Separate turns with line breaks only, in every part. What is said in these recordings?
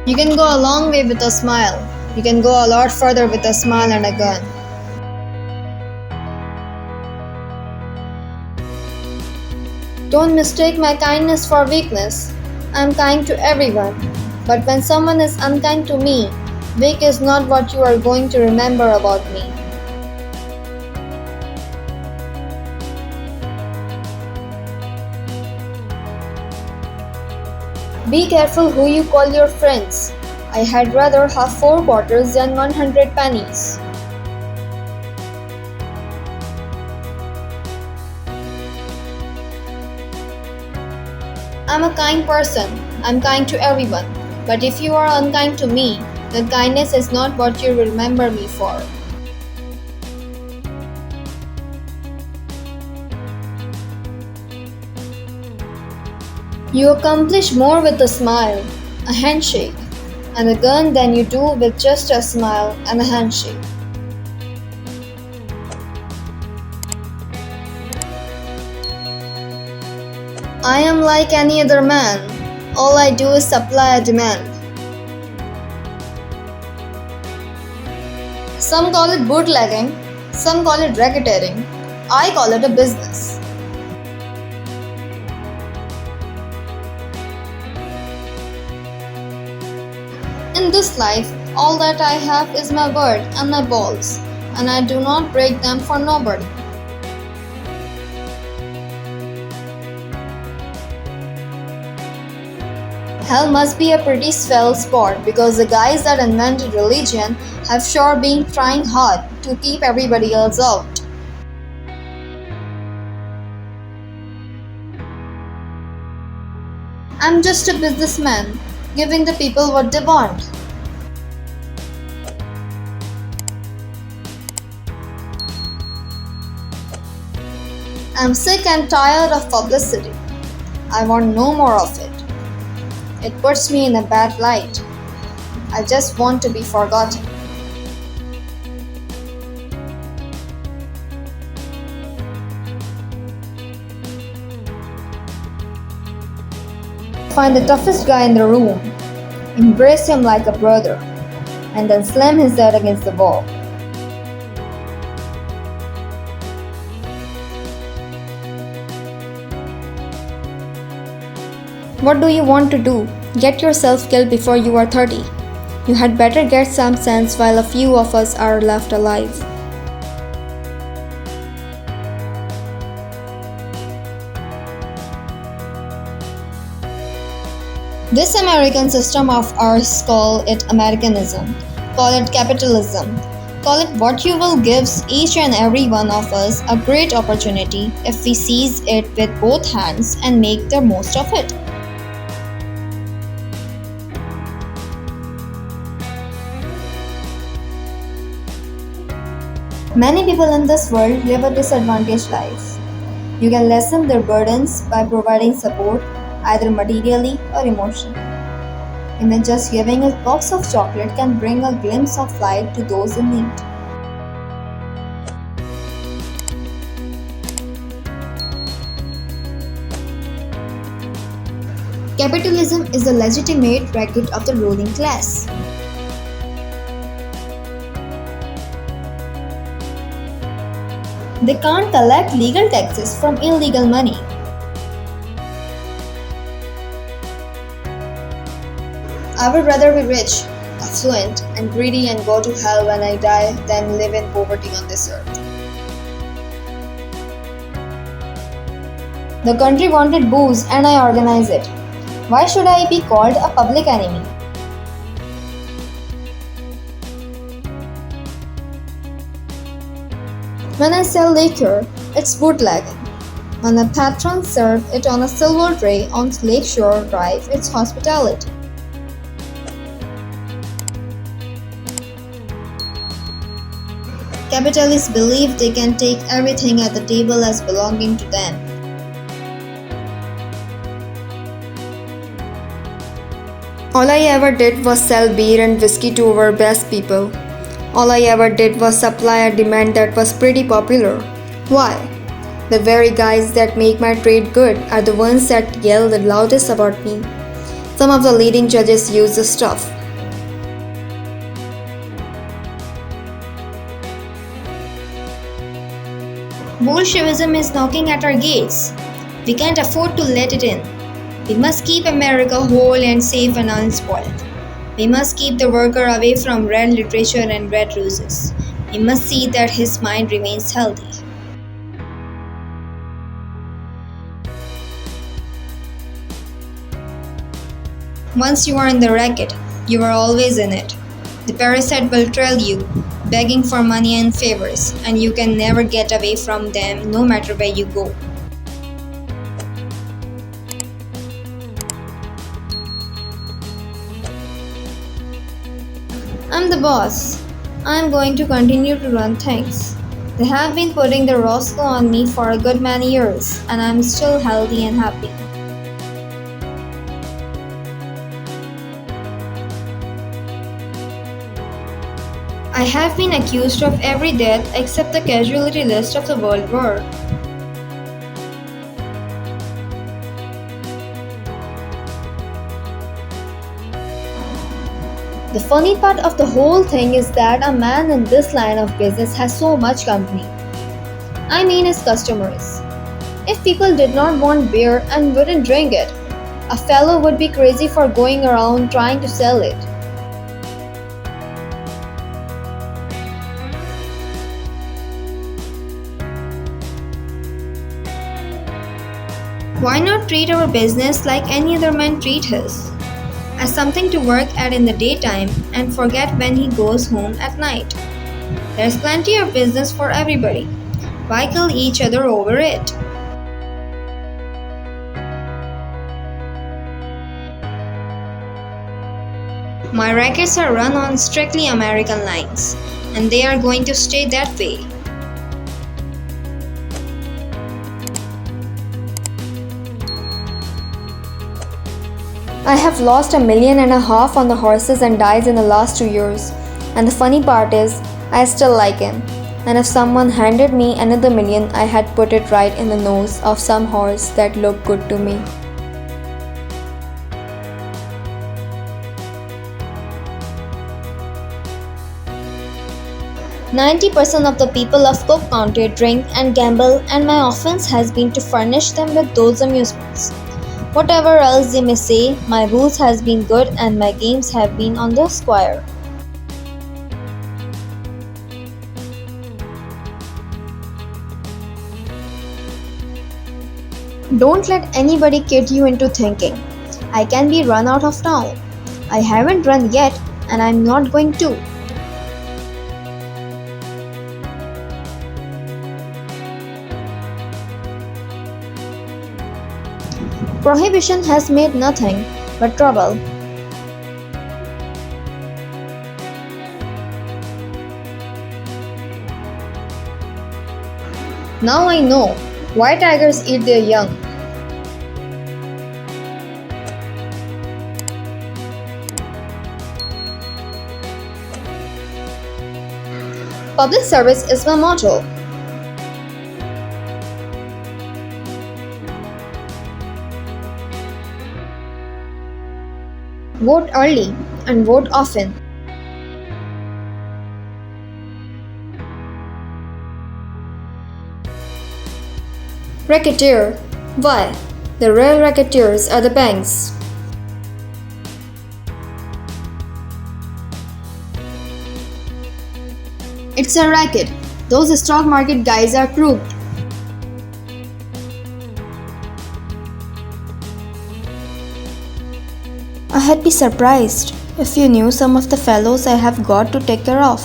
You can go a long way with a smile. You can go a lot further with a smile and a gun. Don't mistake my kindness for weakness. I'm kind to everyone. But when someone is unkind to me, weak is not what you are going to remember about me. Be careful who you call your friends. I had rather have 4 quarters than 100 pennies. I'm a kind person. I'm kind to everyone. But if you are unkind to me, then kindness is not what you remember me for. You accomplish more with a smile, a handshake, and a gun than you do with just a smile and a handshake. I am like any other man. All I do is supply a demand. Some call it bootlegging, some call it racketeering. I call it a business. In this life, all that I have is my word and my balls, and I do not break them for nobody. Hell must be a pretty swell spot because the guys that invented religion have sure been trying hard to keep everybody else out. I'm just a businessman, giving the people what they want. I'm sick and tired of publicity. I want no more of it. It puts me in a bad light. I just want to be forgotten. Find the toughest guy in the room, embrace him like a brother, and then slam his head against the wall. What do you want to do? Get yourself killed before you are 30. You had better get some sense while a few of us are left alive. This American system of ours, call it Americanism, call it capitalism, call it what you will, gives each and every one of us a great opportunity if we seize it with both hands and make the most of it. Many people in this world live a disadvantaged life. You can lessen their burdens by providing support, either materially or emotionally. Even just giving a box of chocolate can bring a glimpse of light to those in need. Capitalism is the legitimate racket of the ruling class. They can't collect legal taxes from illegal money. I would rather be rich, affluent, and greedy and go to hell when I die than live in poverty on this earth. The country wanted booze and I organized it. Why should I be called a public enemy? When I sell liquor, it's bootlegging. When a patron serves it on a silver tray on Lakeshore Drive, it's hospitality. Capitalists believe they can take everything at the table as belonging to them. All I ever did was sell beer and whiskey to our best people. All I ever did was supply a demand that was pretty popular. Why? The very guys that make my trade good are the ones that yell the loudest about me. Some of the leading judges use the stuff. Bolshevism is knocking at our gates. We can't afford to let it in. We must keep America whole and safe and unspoiled. We must keep the worker away from red literature and red roses. We must see that his mind remains healthy. Once you are in the racket, you are always in it. The parasite will trail you, begging for money and favors, and you can never get away from them no matter where you go. I'm the boss. I'm going to continue to run things. They have been putting the Roscoe on me for a good many years, and I'm still healthy and happy. I have been accused of every death except the casualty list of the World War. The funny part of the whole thing is that a man in this line of business has so much company. I mean his customers. If people did not want beer and wouldn't drink it, a fellow would be crazy for going around trying to sell it. Why not treat our business like any other man treat his? As something to work at in the daytime and forget when he goes home at night. There's plenty of business for everybody. Why kill each other over it? My rackets are run on strictly American lines, and they are going to stay that way. I have lost $1.5 million on the horses and dice in the last 2 years. And the funny part is, I still like him. And if someone handed me another million, I had put it right in the nose of some horse that looked good to me. "90% of the people of Cook County drink and gamble, and my offense has been to furnish them with those amusements. Whatever else they may say, my rules has been good and my games have been on the square." Don't let anybody kid you into thinking, I can be run out of town. I haven't run yet, and I'm not going to. Prohibition has made nothing but trouble. Now I know why tigers eat their young. Public service is my motto. Vote early and vote often. Racketeer. Why? The real racketeers are the banks. It's a racket. Those stock market guys are crooked. I'd be surprised if you knew some of the fellows I have got to take care of.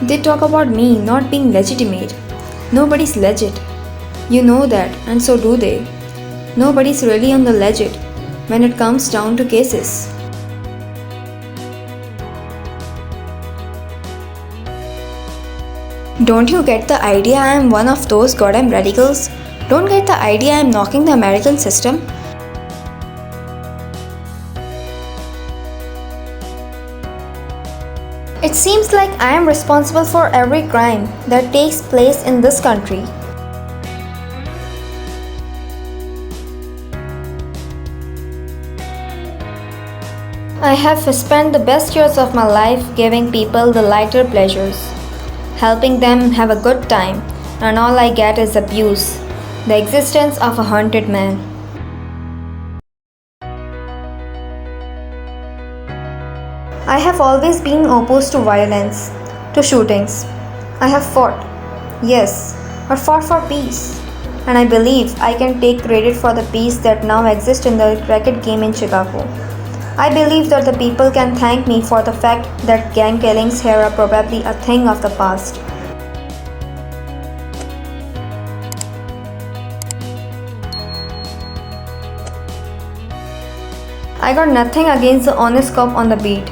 They talk about me not being legitimate. Nobody's legit. You know that, and so do they. Nobody's really on the legit when it comes down to cases. Don't you get the idea I am one of those goddamn radicals? Don't get the idea I am knocking the American system? It seems like I am responsible for every crime that takes place in this country. I have spent the best years of my life giving people the lighter pleasures, helping them have a good time, and all I get is abuse, the existence of a haunted man. I have always been opposed to violence, to shootings. I have fought, yes, but fought for peace. And I believe I can take credit for the peace that now exists in the cricket game in Chicago. I believe that the people can thank me for the fact that gang killings here are probably a thing of the past. I got nothing against the honest cop on the beat.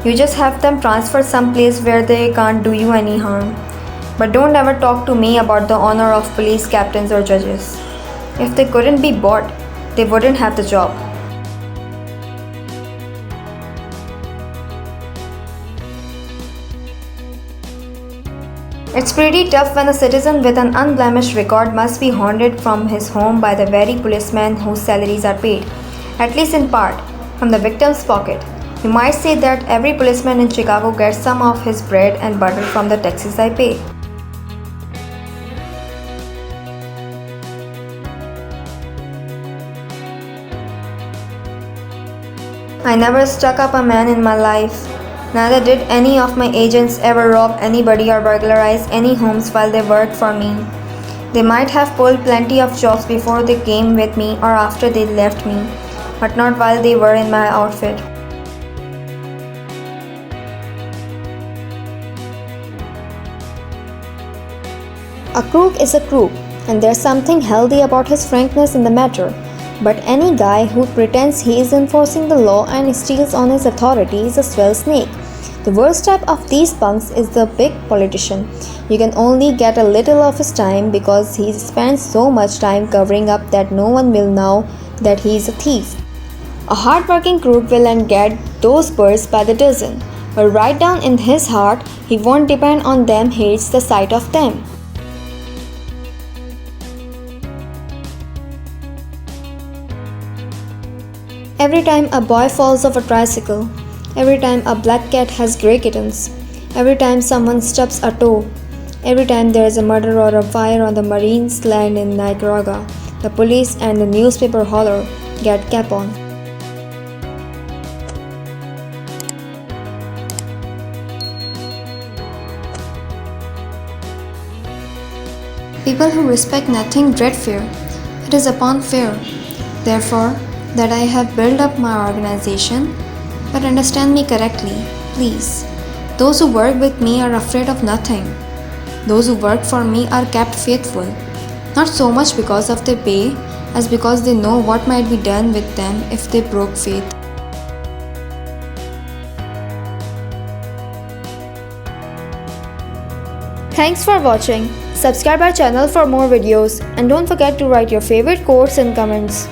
You just have them transferred someplace where they can't do you any harm. But don't ever talk to me about the honor of police captains or judges. If they couldn't be bought, they wouldn't have the job. It's pretty tough when a citizen with an unblemished record must be hounded from his home by the very policemen whose salaries are paid, at least in part, from the victim's pocket. You might say that every policeman in Chicago gets some of his bread and butter from the taxes I pay. I never stuck up a man in my life. Neither did any of my agents ever rob anybody or burglarize any homes while they worked for me. They might have pulled plenty of jobs before they came with me or after they left me, but not while they were in my outfit. A crook is a crook, and there's something healthy about his frankness in the matter. But any guy who pretends he is enforcing the law and steals on his authority is a swell snake. The worst type of these punks is the big politician. You can only get a little of his time because he spends so much time covering up that no one will know that he is a thief. A hard-working crook will get those birds by the dozen, but right down in his heart, he won't depend on them, hates the sight of them. Every time a boy falls off a tricycle, every time a black cat has grey kittens, every time someone stubs a toe, every time there is a murder or a fire on the Marines' land in Nicaragua, the police and the newspaper holler, "Get Capone." People who respect nothing dread fear. It is upon fear, therefore, that I have built up my organization. But understand me correctly, please. Those who work with me are afraid of nothing. Those who work for me are kept faithful, not so much because of their pay, as because they know what might be done with them if they broke faith. Thanks for watching. Subscribe our channel for more videos and don't forget to write your favorite quotes in comments.